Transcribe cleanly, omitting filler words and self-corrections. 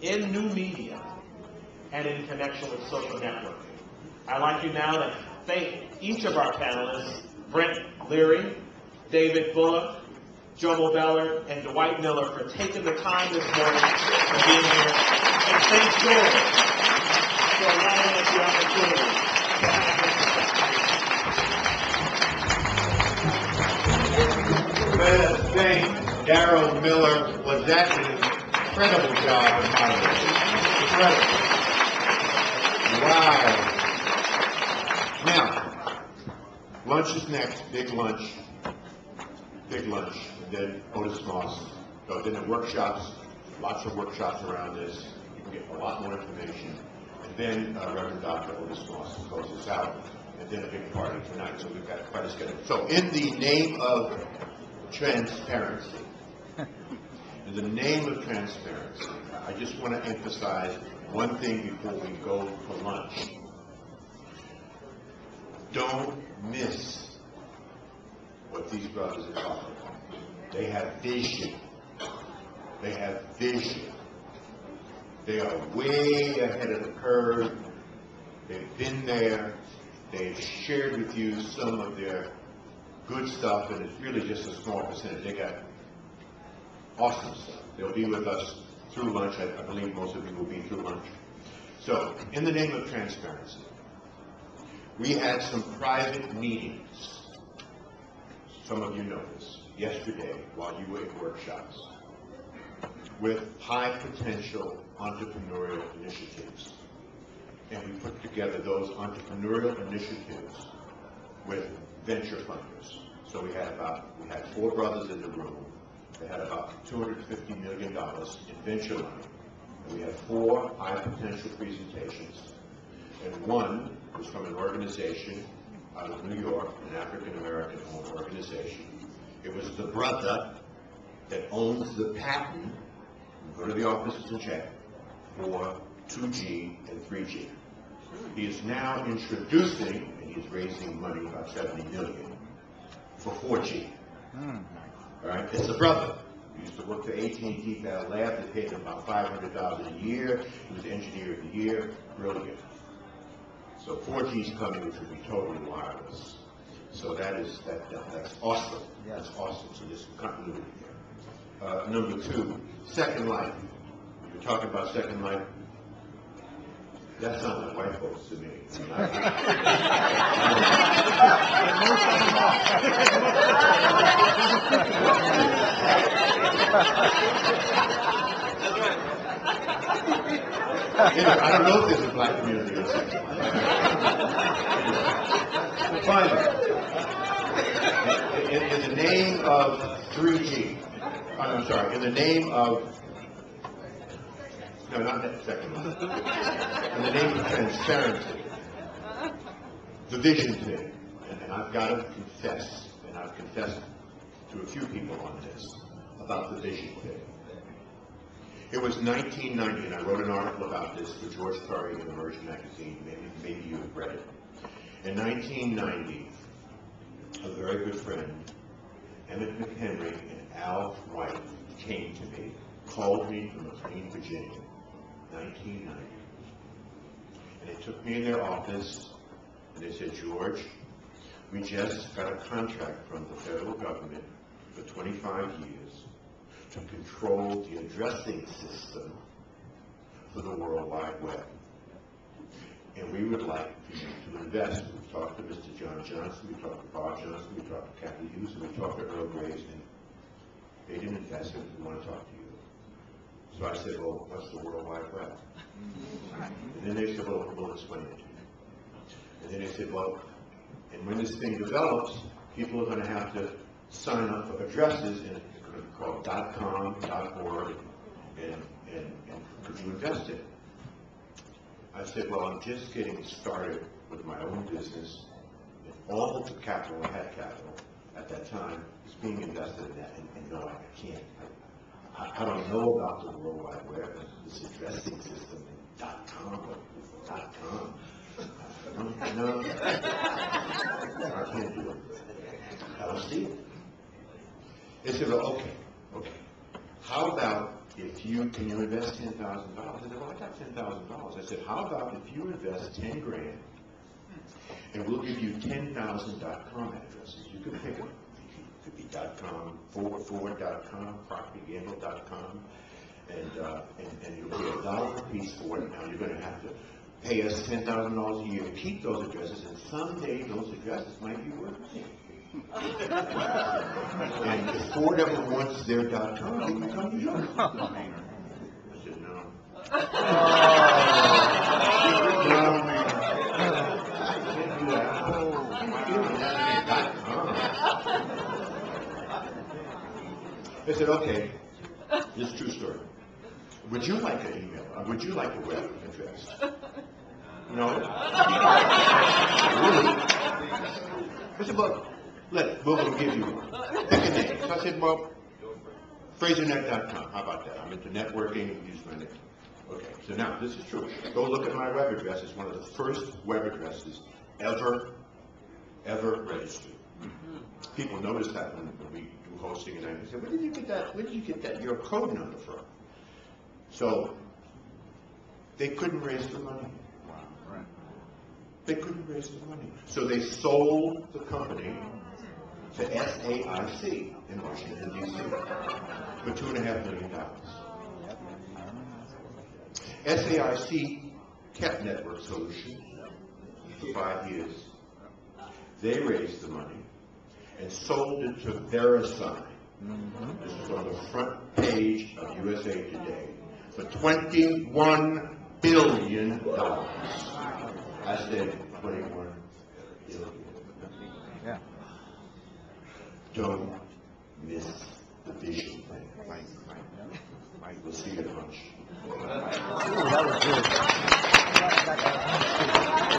in new media and in connection with social networking. I'd like you now to thank each of our panelists, Brent Leary, David Bullock, Joe Mobeller, and Dwight Miller, for taking the time this morning and being here. And thank George for allowing us the opportunity to have Let us thank Darryl Miller. Was that an incredible job of moderating? Incredible. Wow. Now, lunch is next, big lunch, and then Otis Moss. So then the workshops, lots of workshops around this. You can get a lot more information. And then Reverend Dr. Otis Moss goes us out, and then a big party tonight. So we've got quite a schedule. So in the name of transparency, in the name of transparency, I just want to emphasize one thing before we go for lunch. Don't miss what these brothers are talking about. They have vision. They have vision. They are way ahead of the curve. They've been there. They've shared with you some of their good stuff, and it's really just a small percentage. They got awesome stuff. They'll be with us through lunch. I believe most of you will be through lunch. So, in the name of transparency, we had some private meetings. Some of you know this. Yesterday, while you were in workshops, with high potential entrepreneurial initiatives. And we put together those entrepreneurial initiatives with venture funders. So we had 4 brothers in the room. They had about $250 million in venture money. And we had 4 high potential presentations. And one was from an organization out of New York, an African American owned organization. It was the brother that owns the patent, go to the offices and check, for 2G and 3G. He is now introducing, and he's raising money, about $70 million, for 4G. All right, it's a brother. He used to work for AT&T Bell Lab. They paid him about $500 a year. He was engineer of the year. Brilliant. So 4G is coming, which will be totally wireless. So that's awesome. That's awesome. So there's some continuity there. Number 2, Second Life. You're talking about Second Life. That sounds like white folks to me. I don't know if there's a black community in Second Life. Finally, in the name of 3G, I'm sorry, in the name of, no, not that Second Life, in the name of transparency, the vision thing, and I've got to confess, and I've confessed to a few people on this, about the vision thing. It was 1990, and I wrote an article about this for George Curry in Emerging Magazine. Maybe you have read it. In 1990, a very good friend, Emmett McHenry and Al White, came to me, called me from McLean, Virginia, 1990. And they took me in their office, and they said, George, we just got a contract from the federal government for 25 years to control the addressing system for the World Wide Web. And we would like for you to invest. We talked to Mr. John Johnson, we talked to Bob Johnson, we talked to Kathy Hughes, and we talked to Earl Graves, and they didn't invest, and we want to talk to you. So I said, well, what's the World Wide Web? And then they said, well, we'll explain it to you. And then they said, well, and when this thing develops, people are going to have to sign up for addresses, and it's going to be called .com, .org, and could you invest in it? I said, well, I'm just getting started with my own business, and all of the capital, I had capital at that time, is being invested in that, and no, I can't. I don't know about the World Wide Web, this addressing system, .com. No, I can't do it. I don't see it. They said, well, okay. How about can you invest $10,000? I said, well, I got $10,000. I said, how about if you invest 10 grand and we'll give you 10,000 .com addresses. You can pick them. It could be .com, forward.com, proctergamble.com, and you'll pay $1 a piece for it. Now you're going to have to pay us $10,000 a year to keep those addresses, and someday those addresses might be worth it. And if Ford ever wants their .com, they can come to you. I said, no. I said, okay, this is a true story. Would you like an email? Would you like a web address? No? Really? I said, well, we'll give you one. Pick a name. So I said, well, FraserNet.com. How about that? I'm into networking. Use my name. Okay, so now, this is true. Go look at my web address. It's one of the first web addresses ever registered. People notice that when we do hosting, and I say, where did you get that your code number from? So they couldn't raise the money. They couldn't raise the money. So they sold the company to SAIC in Washington, D.C. for $2.5 million. SAIC kept Network Solutions for 5 years. They raised the money and sold it to VeriSign. This is on the front page of USA Today for $21 billion. I said 21 billion. Yeah. Don't miss the vision thing. We'll see you at lunch. That was good.